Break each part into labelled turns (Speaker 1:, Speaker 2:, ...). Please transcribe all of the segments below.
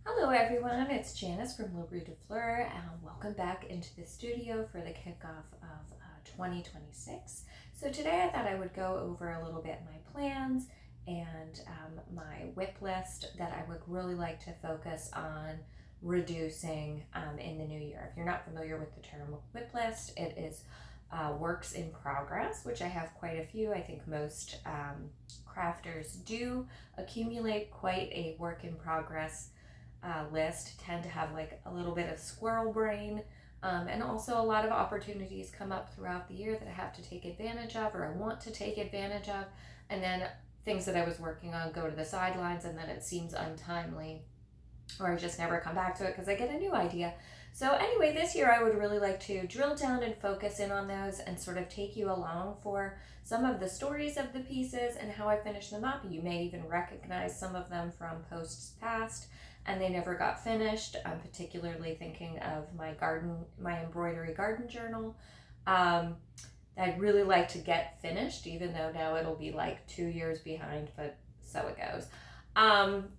Speaker 1: Hello everyone, it's Janice from Le Rue de Fleur. Welcome back into the studio for the kickoff of 2026. So today I thought I would go over a little bit my plans and my WIP list that I would really like to focus on reducing in the new year. If you're not familiar with the term WIP list, it is works in progress, which I have quite a few. I think most crafters do accumulate quite a work in progress list, tend to have like a little bit of squirrel brain, and also a lot of opportunities come up throughout the year that I have to take advantage of or I want to take advantage of, and then things that I was working on go to the sidelines and then it seems untimely or I just never come back to it because I get a new idea. So anyway, this year I would really like to drill down and focus in on those and sort of take you along for some of the stories of the pieces and how I finish them up. You may even recognize some of them from posts past and they never got finished. I'm particularly thinking of my embroidery garden journal. I'd really like to get finished, even though now it'll be like 2 years behind, but so it goes.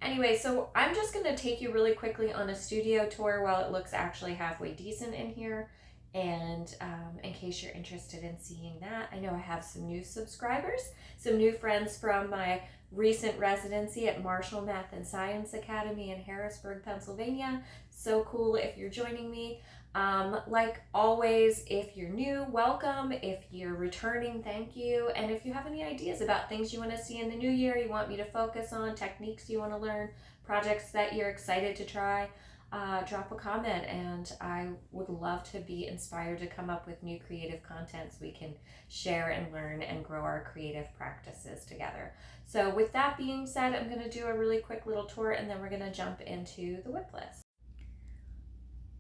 Speaker 1: Anyway, so I'm just going to take you really quickly on a studio tour while it looks actually halfway decent in here. And in case you're interested in seeing that, I know I have some new subscribers, some new friends from my recent residency at Marshall Math and Science Academy in Harrisburg, Pennsylvania. So cool if you're joining me. Like always, if you're new, welcome. If you're returning, thank you. And if you have any ideas about things you want to see in the new year, you want me to focus on, techniques you want to learn, projects that you're excited to try, drop a comment and I would love to be inspired to come up with new creative content so we can share and learn and grow our creative practices together. So with that being said, I'm going to do a really quick little tour and then we're going to jump into the WIP list.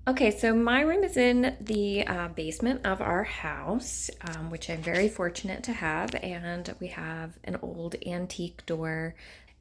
Speaker 1: Okay, so my room is in the basement of our house, which I'm very fortunate to have, and we have an old antique door.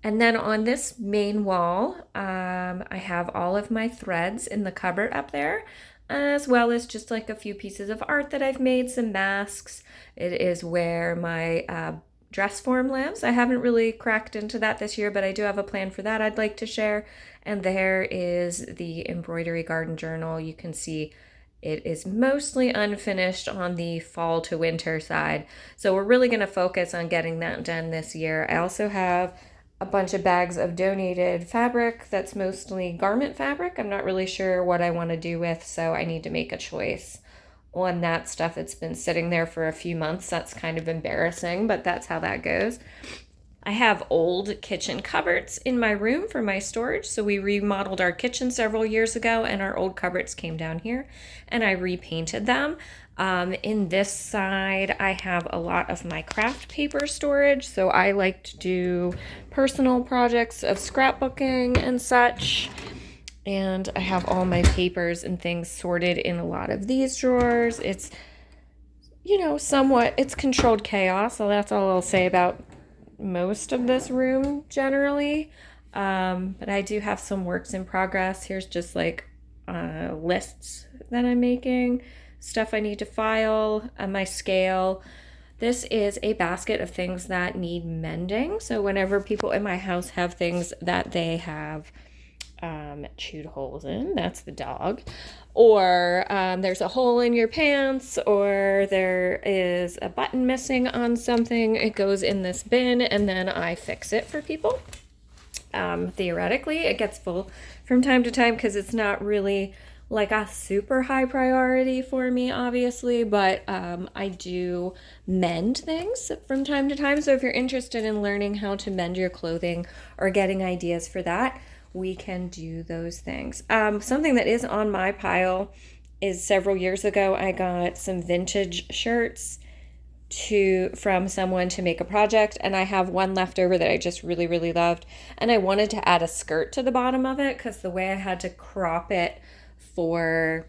Speaker 1: And then on this main wall, I have all of my threads in the cupboard up there, as well as just like a few pieces of art that I've made, some masks. It is where my dress form lives. I haven't really cracked into that this year, but I do have a plan for that I'd like to share. And there is the embroidery garden journal. You can see it is mostly unfinished on the fall to winter side. So we're really going to focus on getting that done this year. I also have a bunch of bags of donated fabric that's mostly garment fabric. I'm not really sure what I want to do with, so I need to make a choice on that stuff. It's been sitting there for a few months. That's kind of embarrassing, but that's how that goes. I have old kitchen cupboards in my room for my storage. So we remodeled our kitchen several years ago and our old cupboards came down here and I repainted them. In this side, I have a lot of my craft paper storage. So I like to do personal projects of scrapbooking and such. And I have all my papers and things sorted in a lot of these drawers. It's, somewhat, it's controlled chaos. So that's all I'll say about most of this room generally. But I do have some works in progress. Here's just like lists that I'm making, stuff I need to file, my scale. This is a basket of things that need mending. So whenever people in my house have things that they have chewed holes in, that's the dog, or there's a hole in your pants, or there is a button missing on something, it goes in this bin and then I fix it for people. Theoretically, it gets full from time to time because it's not really like a super high priority for me, obviously, but I do mend things from time to time. So if you're interested in learning how to mend your clothing or getting ideas for that, we can do those things. Something that is on my pile is several years ago, I got some vintage shirts from someone to make a project, and I have one left over that I just really, really loved. And I wanted to add a skirt to the bottom of it because the way I had to crop it for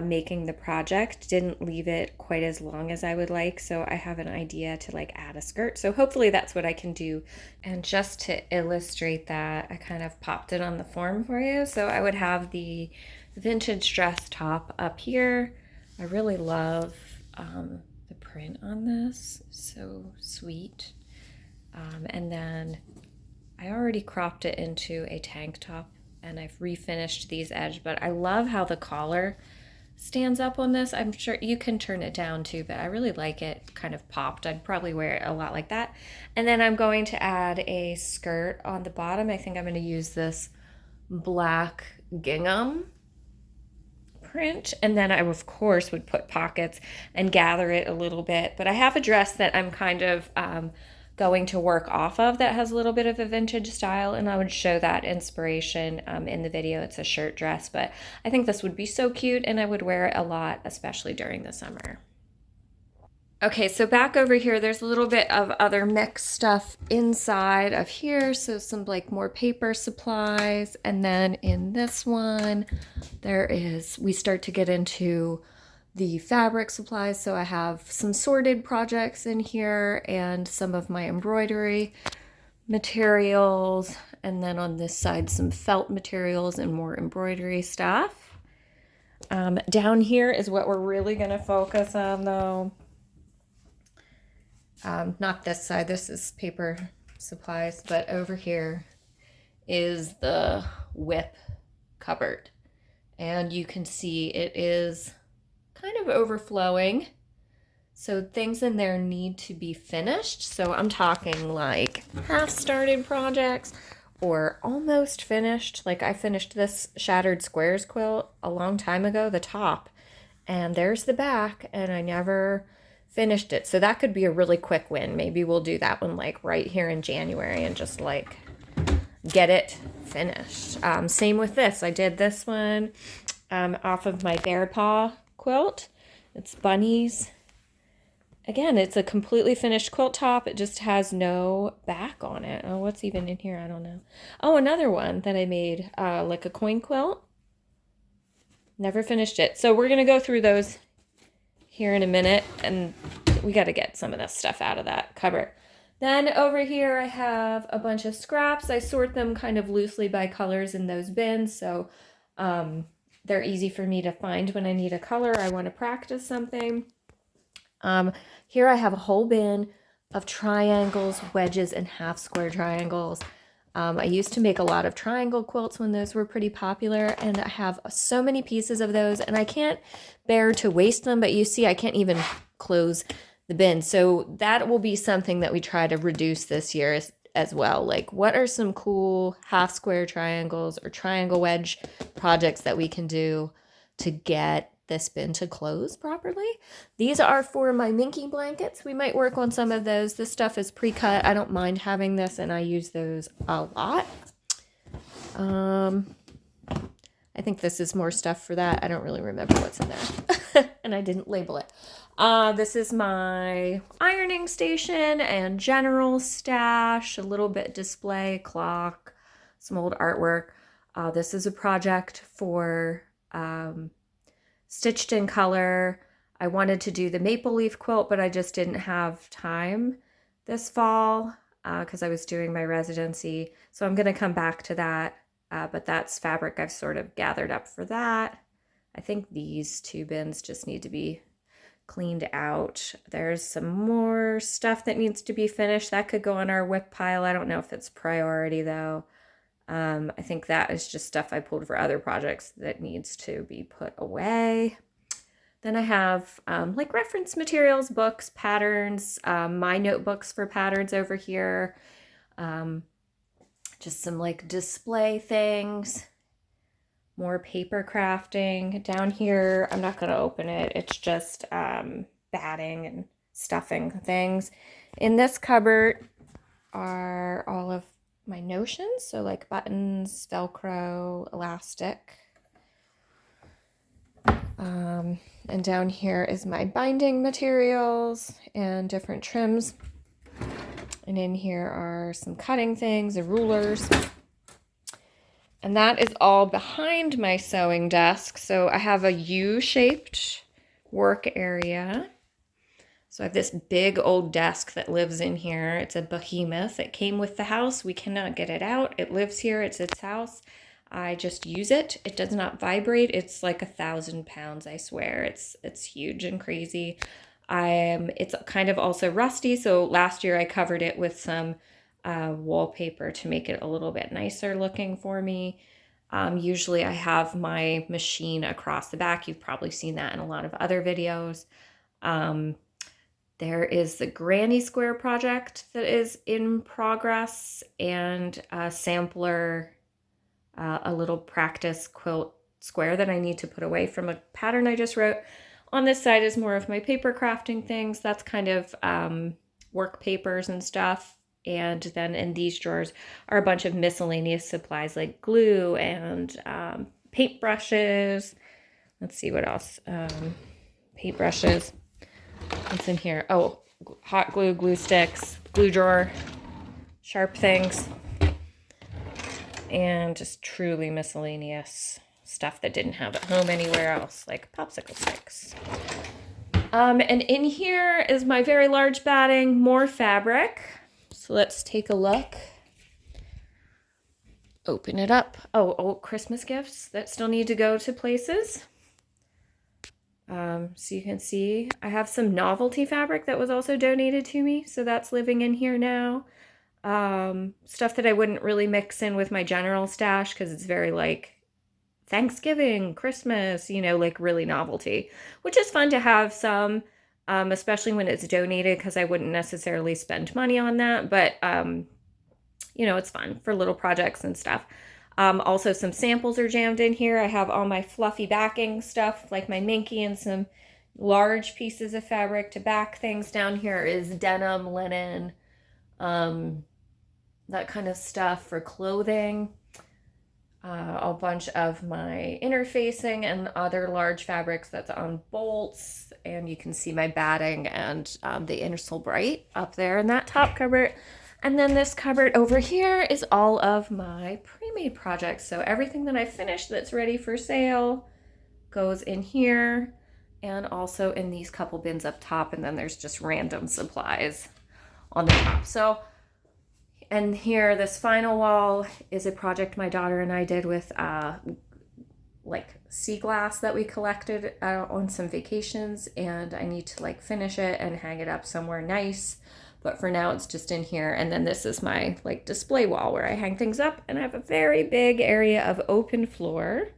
Speaker 1: making the project didn't leave it quite as long as I would like. So I have an idea to like add a skirt. So hopefully that's what I can do. And just to illustrate that, I kind of popped it on the form for you. So I would have the vintage dress top up here. I really love the print on this. So sweet. And then I already cropped it into a tank top and I've refinished these edges, but I love how the collar stands up on this. I'm sure you can turn it down too, but I really like it kind of popped. I'd probably wear it a lot like that. And then I'm going to add a skirt on the bottom. I think I'm going to use this black gingham print, and then I of course would put pockets and gather it a little bit. But I have a dress that I'm kind of going to work off of that has a little bit of a vintage style, and I would show that inspiration in the video. It's a shirt dress, but I think this would be so cute and I would wear it a lot, especially during the summer. Okay, so back over here, there's a little bit of other mixed stuff inside of here. So some like more paper supplies. And then in this one, we start to get into the fabric supplies. So I have some sorted projects in here and some of my embroidery materials. And then on this side, some felt materials and more embroidery stuff. Down here is what we're really gonna focus on though. Not this side, this is paper supplies, but over here is the WIP cupboard. And you can see it is kind of overflowing. So things in there need to be finished. So I'm talking like half started projects or almost finished. Like I finished this Shattered Squares quilt a long time ago, the top, and there's the back, and I never finished it. So that could be a really quick win. Maybe we'll do that one like right here in January and just like get it finished. Same with this. I did this one off of my bear paw quilt. It's bunnies. Again, it's a completely finished quilt top. It just has no back on it. Oh, what's even in here? I don't know. Oh, another one that I made, like a coin quilt. Never finished it. So we're going to go through those here in a minute, and we got to get some of this stuff out of that cupboard. Then over here I have a bunch of scraps. I sort them kind of loosely by colors in those bins, so they're easy for me to find when I need a color. I want to practice something. Here I have a whole bin of triangles, wedges, and half square triangles. I used to make a lot of triangle quilts when those were pretty popular, and I have so many pieces of those, and I can't bear to waste them, but you see I can't even close the bin. So that will be something that we try to reduce this year as well. Like, what are some cool half square triangles or triangle wedge projects that we can do to get this bin to close properly? These are for my minky blankets. We might work on some of those. This stuff is pre-cut. I don't mind having this, and I use those a lot. I think this is more stuff for that. I don't really remember what's in there. And I didn't label it. This is my ironing station and general stash, a little bit display, clock, some old artwork. This is a project for Stitched in Color. I wanted to do the maple leaf quilt, but I just didn't have time this fall because I was doing my residency. So I'm going to come back to that, but that's fabric I've sort of gathered up for that. I think these two bins just need to be cleaned out. There's some more stuff that needs to be finished. That could go on our WIP pile. I don't know if it's priority though. I think that is just stuff I pulled for other projects that needs to be put away. Then I have like reference materials, books, patterns, my notebooks for patterns over here. Just some like display things, more paper crafting. Down here, I'm not going to open it. It's just batting and stuffing things. In this cupboard are all of my notions, so like buttons, Velcro, elastic. And down here is my binding materials and different trims. And in here are some cutting things, rulers. And that is all behind my sewing desk. So I have a U-shaped work area. So I have this big old desk that lives in here. It's a behemoth. It came with the house. We cannot get it out. It lives here. It's its house. I just use it. It does not vibrate. It's like 1,000 pounds, I swear. It's huge and crazy. It's kind of also rusty. So last year I covered it with some wallpaper to make it a little bit nicer looking for me. Usually I have my machine across the back. You've probably seen that in a lot of other videos. There is the granny square project that is in progress, and a sampler, a little practice quilt square that I need to put away from a pattern I just wrote. On this side is more of my paper crafting things. That's kind of work papers and stuff. And then in these drawers are a bunch of miscellaneous supplies like glue and paintbrushes. Let's see what else. Paintbrushes. What's in here? Oh, hot glue, glue sticks, glue drawer, sharp things, and just truly miscellaneous stuff that didn't have at home anywhere else, like popsicle sticks. And in here is my very large batting, more fabric. So let's take a look. Open it up. Oh, Christmas gifts that still need to go to places. So you can see I have some novelty fabric that was also donated to me. So that's living in here now. Stuff that I wouldn't really mix in with my general stash because it's very like Thanksgiving, Christmas, you know, like really novelty, which is fun to have some, especially when it's donated, because I wouldn't necessarily spend money on that, but, you know, it's fun for little projects and stuff. Also some samples are jammed in here. I have all my fluffy backing stuff, like my minky and some large pieces of fabric to back things. Down here is denim, linen, that kind of stuff for clothing. A bunch of my interfacing and other large fabrics that's on bolts, and you can see my batting and the Intersole Bright up there in that top cupboard. And then this cupboard over here is all of my pre-made projects. So everything that I finished that's ready for sale goes in here, and also in these couple bins up top, and then there's just random supplies on the top. So, and here, this final wall is a project my daughter and I did with like sea glass that we collected on some vacations, and I need to like finish it and hang it up somewhere nice. But for now, it's just in here. And then this is my like display wall where I hang things up, and I have a very big area of open floor,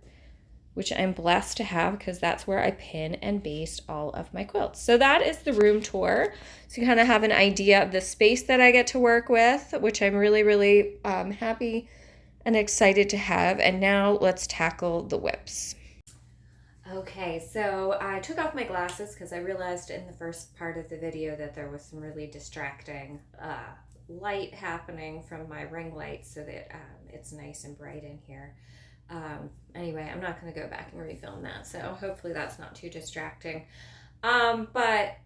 Speaker 1: which I'm blessed to have because that's where I pin and baste all of my quilts. So that is the room tour. So you kind of have an idea of the space that I get to work with, which I'm really, really happy and excited to have. And now let's tackle the WIPs. Okay, so I took off my glasses because I realized in the first part of the video that there was some really distracting light happening from my ring light, so that it's nice and bright in here. Anyway, I'm not going to go back and refilm that, so hopefully that's not too distracting. But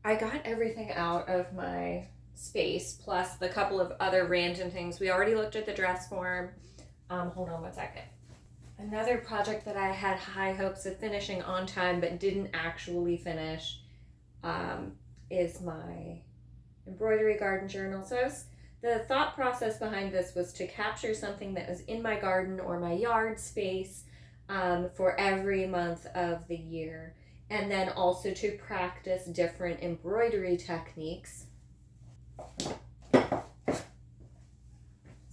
Speaker 1: I got everything out of my space, plus the couple of other random things. We already looked at the dress form. Hold on one second. Another project that I had high hopes of finishing on time but didn't actually finish is my embroidery garden journal. So the thought process behind this was to capture something that was in my garden or my yard space for every month of the year, and then also to practice different embroidery techniques.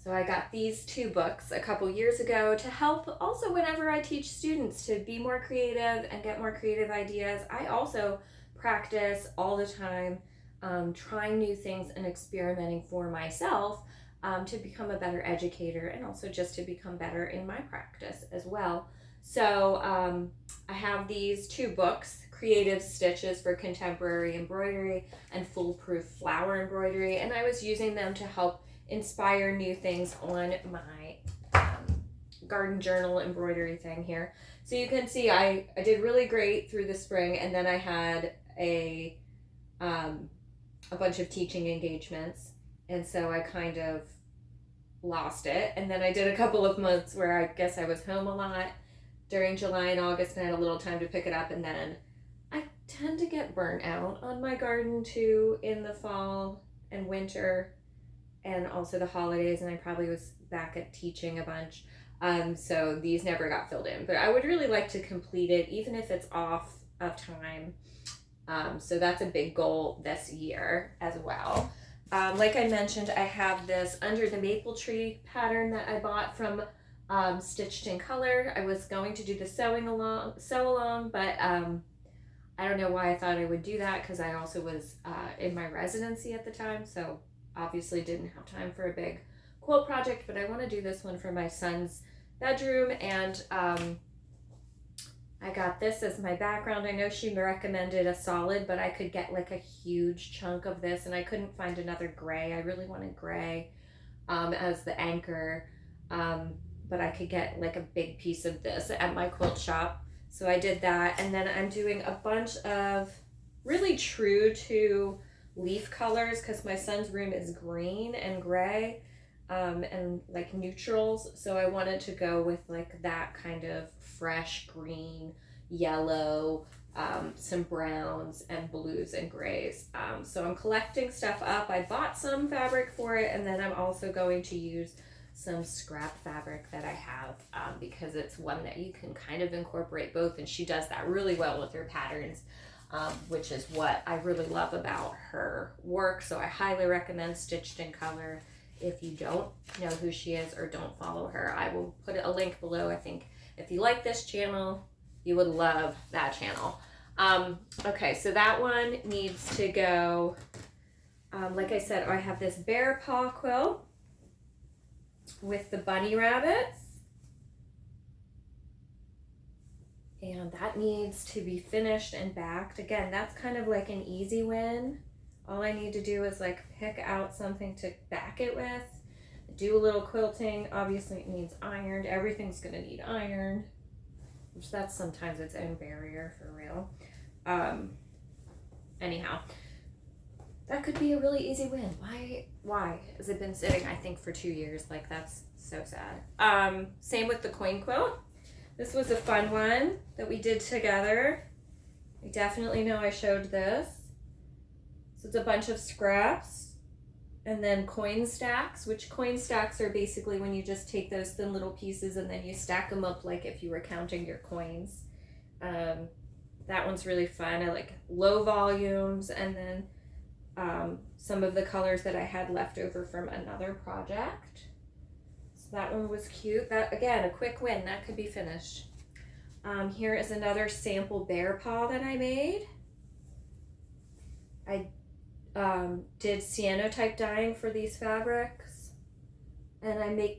Speaker 1: So I got these two books a couple years ago to help also whenever I teach students to be more creative and get more creative ideas. I also practice all the time, trying new things and experimenting for myself to become a better educator, and also just to become better in my practice as well. So I have these two books, Creative Stitches for Contemporary Embroidery and Foolproof Flower Embroidery, and I was using them to help inspire new things on my garden journal embroidery thing here. So you can see I did really great through the spring, and then I had a bunch of teaching engagements, and so I kind of lost it. And then I did a couple of months where I guess I was home a lot during July and August, and I had a little time to pick it up. And then I tend to get burnt out on my garden too in the fall and winter, and also the holidays, and I probably was back at teaching a bunch. So these never got filled in, but I would really like to complete it, even if it's off of time. So that's a big goal this year as well. Like I mentioned, I have this Under the Maple Tree pattern that I bought from Stitched in Color. I was going to do the sew along, but I don't know why I thought I would do that, because I also was in my residency at the time, so obviously didn't have time for a big quilt project, but I want to do this one for my son's bedroom, and I got this as my background. I know she recommended a solid, but I could get like a huge chunk of this, and I couldn't find another gray. I really wanted gray as the anchor, but I could get like a big piece of this at my quilt shop. So I did that, and then I'm doing a bunch of really true to leaf colors, because my son's room is green and gray and like neutrals. So I wanted to go with like that kind of fresh green, yellow, some browns and blues and grays. So I'm collecting stuff up. I bought some fabric for it, and then I'm also going to use some scrap fabric that I have because it's one that you can kind of incorporate both, and she does that really well with her patterns, which is what I really love about her work. So I highly recommend Stitched in Color. If you don't know who she is or don't follow her, I will put a link below. I think if you like this channel, you would love that channel. Okay, so that one needs to go, like I said, I have this bear paw quilt with the bunny rabbits, and that needs to be finished and backed. Again, that's kind of like an easy win. All I need to do is like pick out something to back it with, do a little quilting. Obviously it needs ironed. Everything's gonna need ironed, which that's sometimes its own barrier for real. Anyhow, that could be a really easy win. Why has it been sitting, I think, for 2 years? Like, that's so sad. Same with the coin quilt. This was a fun one that we did together. I definitely know I showed this. So it's a bunch of scraps and then coin stacks, which coin stacks are basically when you just take those thin little pieces and then you stack them up like if you were counting your coins. That one's really fun. I like low volumes, and then some of the colors that I had left over from another project. So that one was cute. That, again, a quick win. That could be finished. Here is another sample bear paw that I made. I did cyanotype dyeing for these fabrics, and I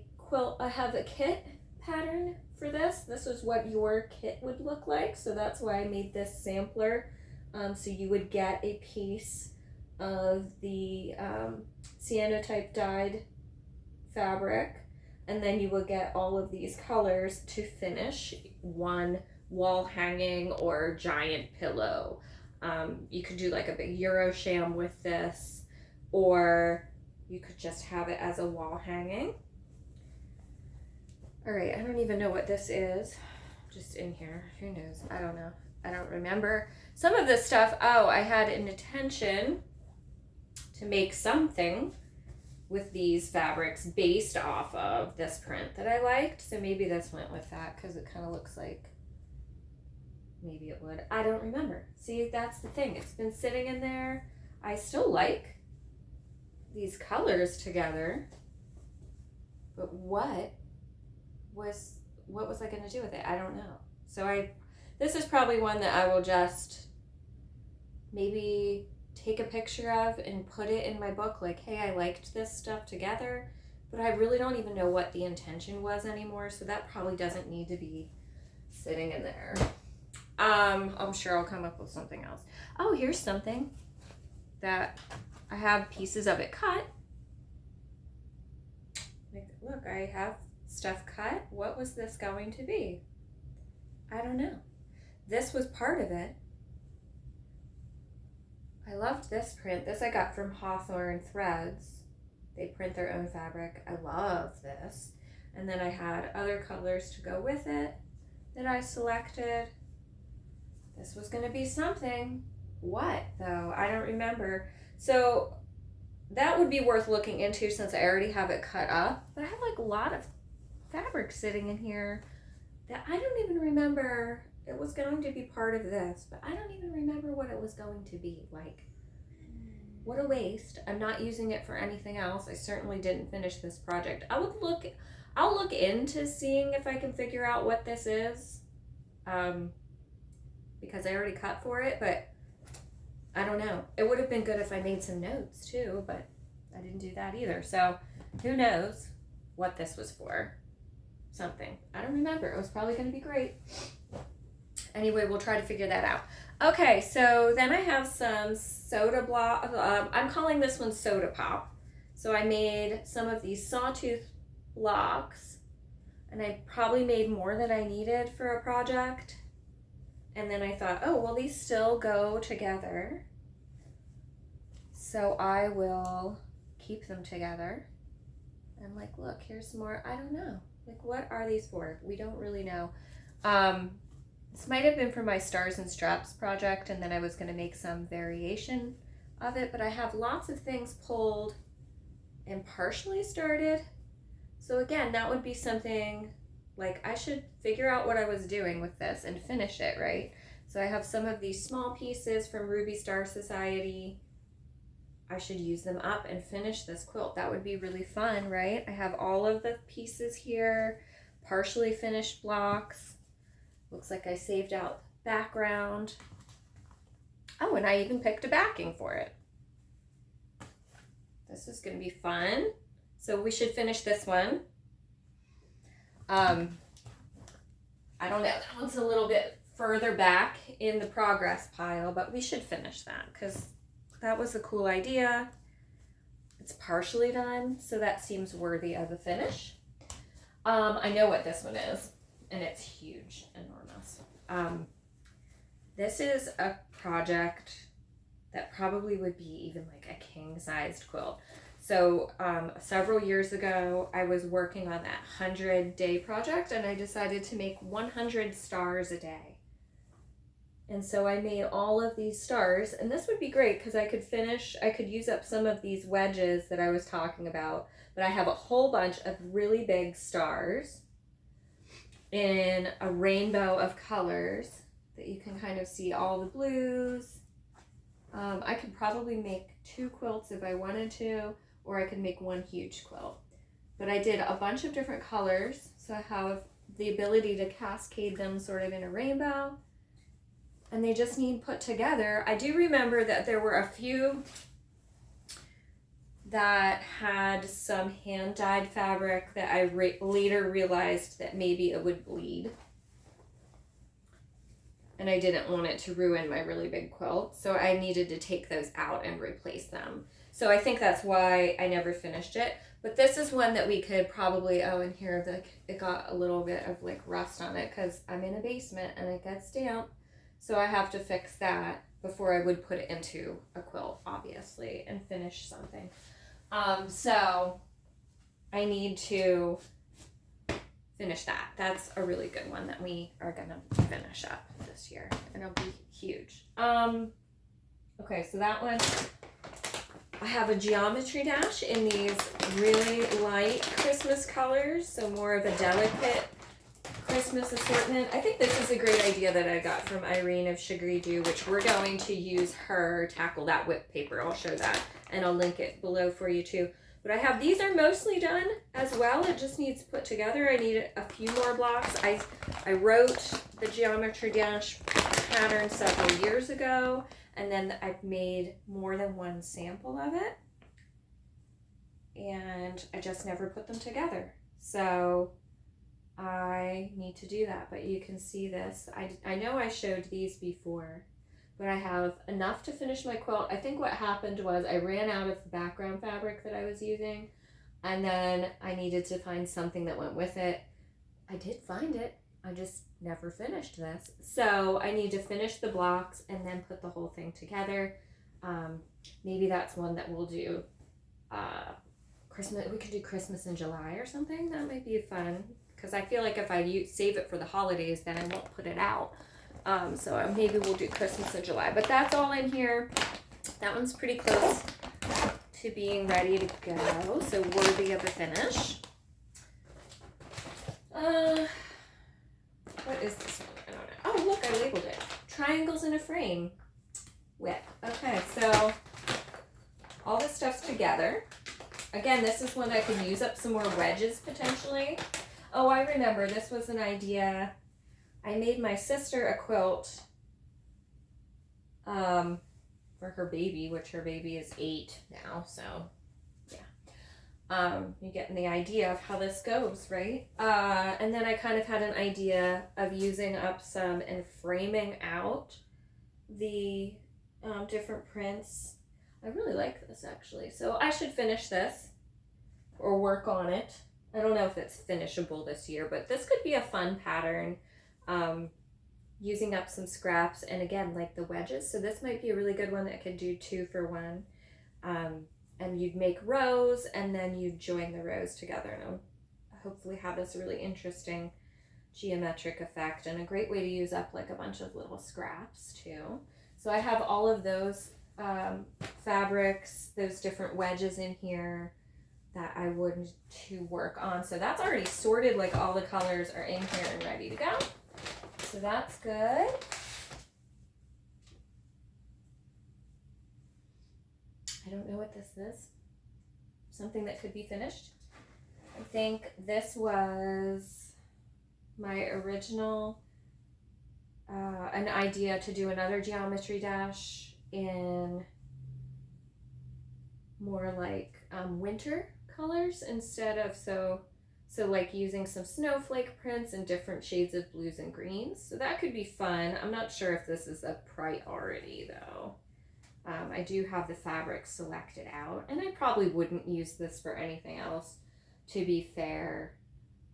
Speaker 1: have a kit pattern for this. This is what your kit would look like, so that's why I made this sampler. So you would get a piece of the cyanotype dyed fabric, and then you will get all of these colors to finish one wall hanging or giant pillow. You could do like a big Euro sham with this, or you could just have it as a wall hanging. All right, I don't even know what this is. Just in here, who knows? I don't know. I don't remember. Some of this stuff, oh, I had an intention to make something with these fabrics based off of this print that I liked. So maybe this went with that because it kind of looks like maybe it would. I don't remember. See, that's the thing. It's been sitting in there. I still like these colors together, but what was I going to do with it? I don't know. So this is probably one that I will just maybe take a picture of and put it in my book, like, hey, I liked this stuff together, but I really don't even know what the intention was anymore, so that probably doesn't need to be sitting in there. I'm sure I'll come up with something else. Oh, here's something that I have pieces of it cut. Like, look, I have stuff cut. What was this going to be? I don't know. This was part of it. I loved this print. This I got from Hawthorne Threads. They print their own fabric. I love this. And then I had other colors to go with it that I selected. This was going to be something. What, though? I don't remember. So that would be worth looking into since I already have it cut up. But I have like a lot of fabric sitting in here that I don't even remember. It was going to be part of this, but I don't even remember what it was going to be. Like, what a waste. I'm not using it for anything else. I certainly didn't finish this project. I'll look into seeing if I can figure out what this is, because I already cut for it, but I don't know. It would have been good if I made some notes too, but I didn't do that either. So who knows what this was for. Something. I don't remember. It was probably going to be great. Anyway, we'll try to figure that out. Okay, so then I have some soda block. I'm calling this one Soda Pop. So I made some of these sawtooth blocks, and I probably made more than I needed for a project. And then I thought, oh, well, these still go together, so I will keep them together. And like, look, here's some more. I don't know. Like, what are these for? We don't really know. This might have been for my Stars and Straps project, and then I was going to make some variation of it, but I have lots of things pulled and partially started. So again, that would be something, like, I should figure out what I was doing with this and finish it, right? So I have some of these small pieces from Ruby Star Society. I should use them up and finish this quilt. That would be really fun, right? I have all of the pieces here, partially finished blocks. Looks like I saved out background. Oh, and I even picked a backing for it. This is going to be fun. So we should finish this one. I don't know, that one's a little bit further back in the progress pile, but we should finish that because that was a cool idea. It's partially done, so that seems worthy of a finish. I know what this one is, and it's huge, enormous. This is a project that probably would be even like a king-sized quilt. So several years ago, I was working on that 100-day project, and I decided to make 100 stars a day. And so I made all of these stars, and this would be great because I could use up some of these wedges that I was talking about, but I have a whole bunch of really big stars in a rainbow of colors that you can kind of see all the blues. I could probably make 2 quilts if I wanted to, or I could make one huge quilt. But I did a bunch of different colors, so I have the ability to cascade them sort of in a rainbow, and they just need put together. I do remember that there were a few that had some hand-dyed fabric that I later realized that maybe it would bleed. And I didn't want it to ruin my really big quilt, so I needed to take those out and replace them. So I think that's why I never finished it. But this is one that we could probably, oh, and here it got a little bit of like rust on it because I'm in a basement and it gets damp. So I have to fix that before I would put it into a quilt, obviously, and finish something. So I need to finish that. That's a really good one that we are gonna finish up this year, and it'll be huge. Okay, so that one, I have a geometry dash in these really light Christmas colors, so more of a delicate Christmas assortment. I think this is a great idea that I got from Irene of Sugary Dew, which we're going to use her tackle that WIP paper. I'll show that, and I'll link it below for you too. But I have, these are mostly done as well. It just needs put together. I need a few more blocks. I wrote the geometry dash pattern several years ago, and then I've made more than one sample of it, and I just never put them together. So I need to do that, but you can see this. I know I showed these before, but I have enough to finish my quilt. I think what happened was I ran out of the background fabric that I was using, and then I needed to find something that went with it. I did find it. I just never finished this. So I need to finish the blocks and then put the whole thing together. Maybe that's one that we'll do Christmas. We could do Christmas in July or something. That might be fun, because I feel like if I save it for the holidays, then I won't put it out. So maybe we'll do Christmas in July. But that's all in here. That one's pretty close to being ready to go, so worthy of a finish. What is this one? I don't know. Oh, look, I labeled it. Triangles in a Frame WIP. Okay, so all this stuff's together. Again, this is when I can use up some more wedges potentially. Oh, I remember, this was an idea. I made my sister a quilt for her baby, which her baby is 8 now, so yeah. You're getting the idea of how this goes, right? And then I kind of had an idea of using up some and framing out the different prints. I really like this actually, so I should finish this or work on it. I don't know if it's finishable this year, but this could be a fun pattern. Using up some scraps, and again, like the wedges, so this might be a really good one that could do 2 for 1. And you'd make rows and then you'd join the rows together, and it'll hopefully have this really interesting geometric effect, and a great way to use up like a bunch of little scraps too. So I have all of those fabrics, those different wedges in here that I would to work on. So that's already sorted, like all the colors are in here and ready to go. So that's good. I don't know what this is. Something that could be finished. I think this was my original, an idea to do another geometry dash in more like winter colors instead of so like using some snowflake prints and different shades of blues and greens. So that could be fun. I'm not sure if this is a priority though. I do have the fabric selected out, and I probably wouldn't use this for anything else, to be fair.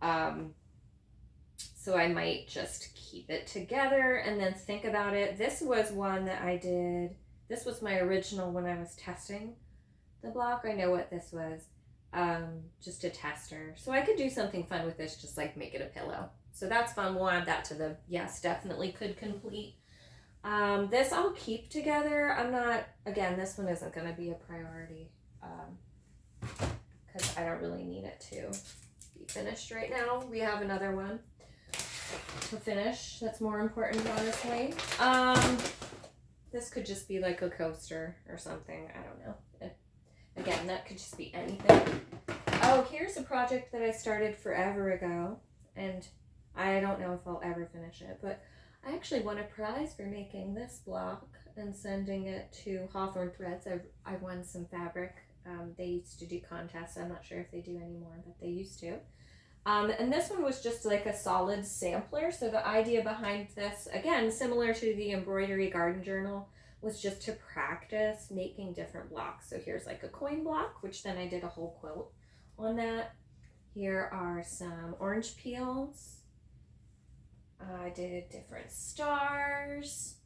Speaker 1: So I might just keep it together and then think about it. This was one that I did. This was my original when I was testing the block. I know what this was. Just a tester. So I could do something fun with this, just like make it a pillow. So that's fun. We'll add that to the, yes, definitely could complete. This I'll keep together. I'm not, again, this one isn't going to be a priority because I don't really need it to be finished right now. We have another one to finish that's more important, honestly. This could just be like a coaster or something. I don't know. Again, that could just be anything. Oh, here's a project that I started forever ago, and I don't know if I'll ever finish it, but I actually won a prize for making this block and sending it to Hawthorne Threads. I won some fabric. They used to do contests. I'm not sure if they do anymore, but they used to. And this one was just like a solid sampler. So the idea behind this, again, similar to the embroidery garden journal, was just to practice making different blocks. So here's like a coin block, which then I did a whole quilt on that. Here are some orange peels. I did different stars,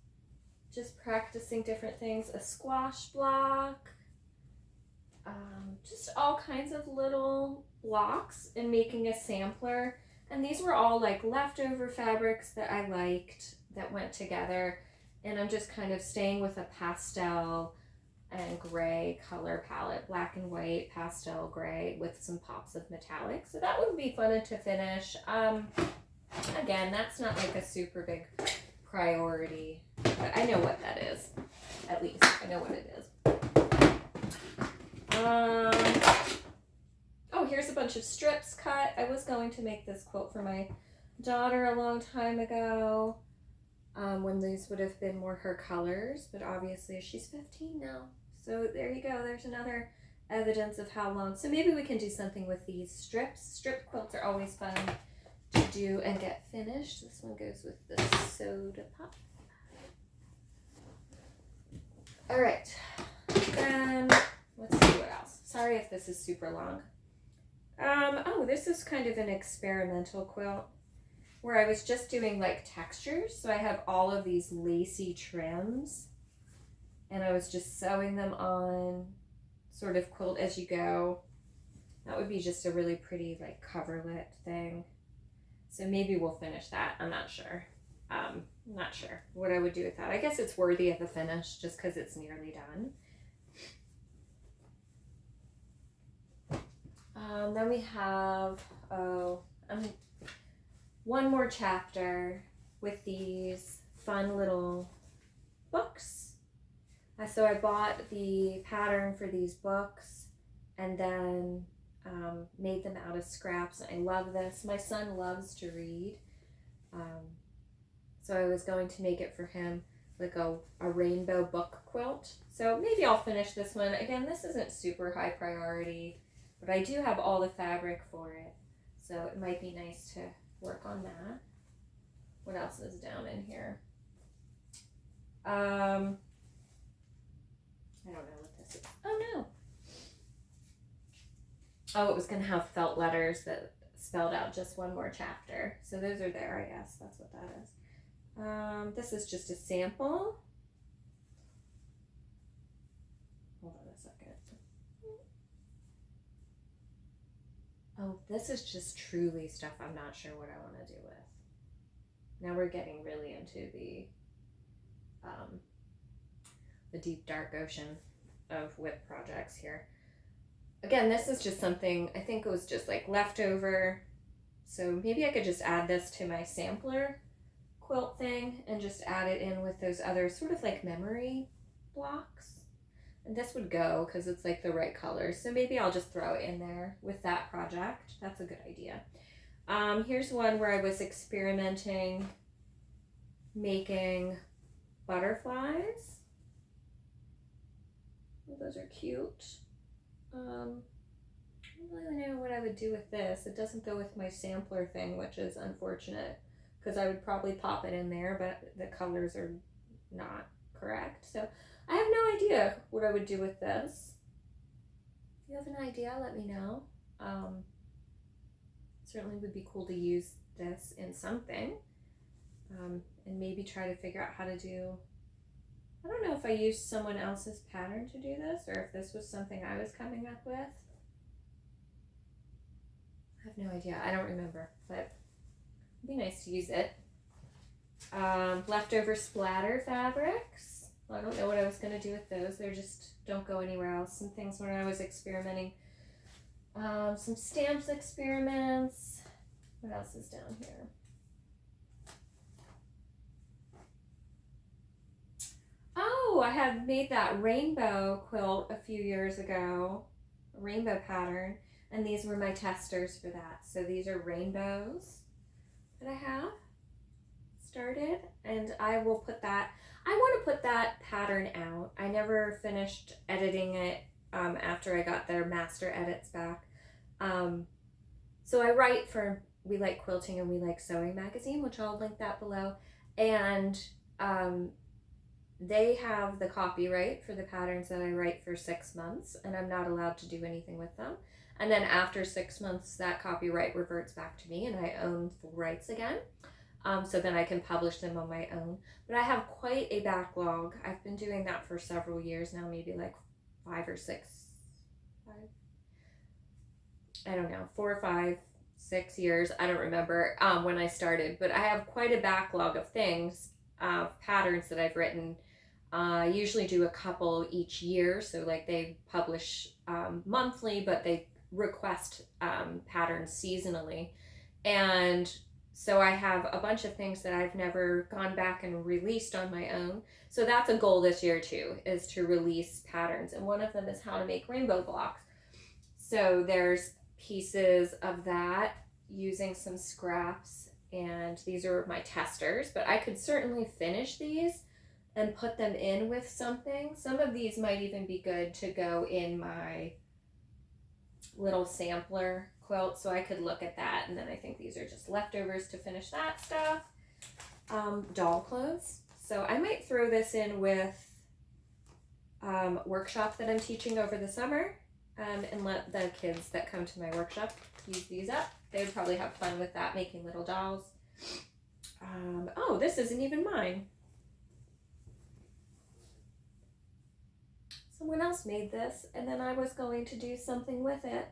Speaker 1: just practicing different things, a squash block, just all kinds of little blocks and making a sampler. And these were all like leftover fabrics that I liked that went together. And I'm just kind of staying with a pastel and gray color palette, black and white, pastel gray with some pops of metallic. So that would be fun to finish. Again, that's not like a super big priority, but I know what that is. At least I know what it is. Oh, here's a bunch of strips cut. I was going to make this quilt for my daughter a long time ago. When these would have been more her colors, but obviously she's 15 now. So there you go. There's another evidence of how long. So maybe we can do something with these strips. Strip quilts are always fun to do and get finished. This one goes with the soda pop. All right. Then let's see what else. Sorry if this is super long. Oh, this is kind of an experimental quilt where I was just doing like textures. So I have all of these lacy trims and I was just sewing them on, sort of quilt as you go. That would be just a really pretty like coverlet thing. So maybe we'll finish that. I'm not sure. I'm not sure what I would do with that. I guess it's worthy of a finish just because it's nearly done. Then we have, one more chapter with these fun little books. So I bought the pattern for these books and then made them out of scraps. I love this. My son loves to read. So I was going to make it for him like a rainbow book quilt. So maybe I'll finish this one. Again, this isn't super high priority, but I do have all the fabric for it. So it might be nice to work on that. What else is down in here? I don't know what this is. Oh no. Oh, it was gonna have felt letters that spelled out just one more chapter. So those are there, I guess. That's what that is. This is just a sample. Hold on a second. Oh, this is just truly stuff I'm not sure what I want to do with. Now we're getting really into the deep dark ocean of WIP projects here. Again, this is just something, I think it was just like leftover. So maybe I could just add this to my sampler quilt thing and just add it in with those other sort of like memory blocks. And this would go because it's like the right color. So maybe I'll just throw it in there with that project. That's a good idea. Here's one where I was experimenting making butterflies. Oh, those are cute. I don't really know what I would do with this. It doesn't go with my sampler thing, which is unfortunate because I would probably pop it in there, but the colors are not correct. So I have no idea what I would do with this. If you have an idea, let me know. Certainly would be cool to use this in something, and maybe try to figure out how to do, I don't know if I used someone else's pattern to do this or if this was something I was coming up with. I have no idea. I don't remember, but it'd be nice to use it. Leftover splatter fabrics. Well, I don't know what I was going to do with those. They just don't go anywhere else. Some things when I was experimenting. Some stamps experiments. What else is down here? Oh, I had made that rainbow quilt a few years ago, a rainbow pattern, and these were my testers for that. So these are rainbows that I have started, and I will put that, I want to put that pattern out. I never finished editing it after I got their master edits back. So I write for We Like Quilting and We Like Sewing magazine, which I'll link that below, and they have the copyright for the patterns that I write for 6 months, and I'm not allowed to do anything with them. And then after 6 months, that copyright reverts back to me and I own full rights again. So then I can publish them on my own. But I have quite a backlog. I've been doing that for several years now, maybe like 5 or 6, I don't know, 4 or 5, 6 years. I don't remember when I started, but I have quite a backlog of things, patterns that I've written. I usually do a couple each year. So like they publish monthly, but they request patterns seasonally. And so I have a bunch of things that I've never gone back and released on my own. So that's a goal this year too, is to release patterns. And one of them is how to make rainbow blocks. So there's pieces of that using some scraps, and these are my testers, but I could certainly finish these and put them in with something. Some of these might even be good to go in my little sampler quilt, so I could look at that. And then I think these are just leftovers to finish that stuff. Doll clothes. So I might throw this in with workshop that I'm teaching over the summer, and let the kids that come to my workshop use these up. They would probably have fun with that, making little dolls. Oh, this isn't even mine. Someone else made this, and then I was going to do something with it.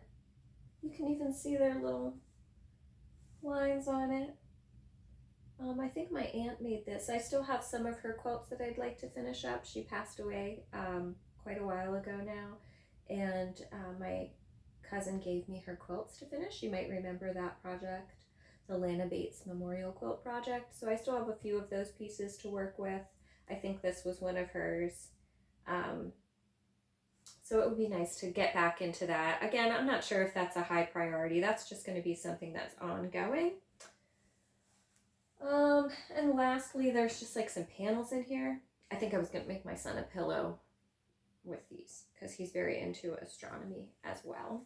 Speaker 1: You can even see their little lines on it. I think my aunt made this. I still have some of her quilts that I'd like to finish up. She passed away quite a while ago now, and my cousin gave me her quilts to finish. You might remember that project, the Lana Bates Memorial Quilt Project. So I still have a few of those pieces to work with. I think this was one of hers. So it would be nice to get back into that. Again, I'm not sure if that's a high priority. That's just going to be something that's ongoing. And lastly, there's just like some panels in here. I think I was going to make my son a pillow with these because he's very into astronomy as well.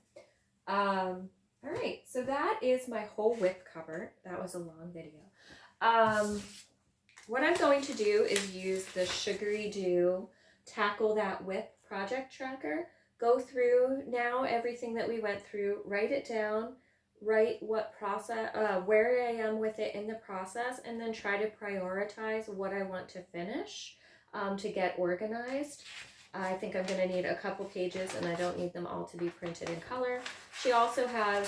Speaker 1: All right, so that is my whole WIP cover. That was a long video. What I'm going to do is use the Sugary Do Tackle That WIP project tracker. Go through now everything that we went through, write it down, write what process, where I am with it in the process, and then try to prioritize what I want to finish to get organized. I think I'm going to need a couple pages, and I don't need them all to be printed in color. She also has,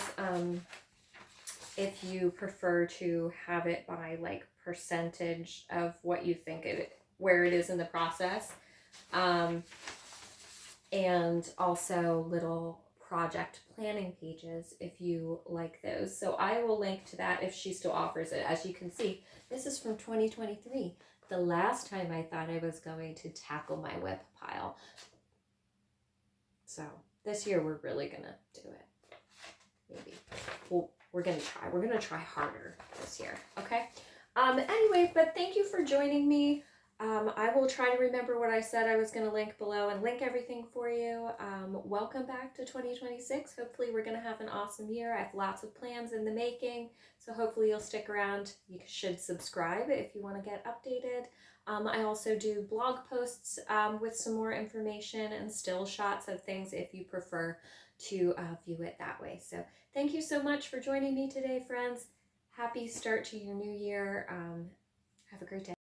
Speaker 1: if you prefer to have it by like percentage of what you think where it is in the process, and also little project planning pages if you like those. So I will link to that if she still offers it. As you can see, this is from 2023, the last time I thought I was going to tackle my WIP pile. So this year we're really gonna do it. Maybe. Well, we're gonna try. We're gonna try harder this year. Okay. Anyway, but thank you for joining me. I will try to remember what I said I was going to link below and link everything for you. Welcome back to 2026. Hopefully we're going to have an awesome year. I have lots of plans in the making, so hopefully you'll stick around. You should subscribe if you want to get updated. I also do blog posts with some more information and still shots of things if you prefer to view it that way. So thank you so much for joining me today, friends. Happy start to your new year. Have a great day.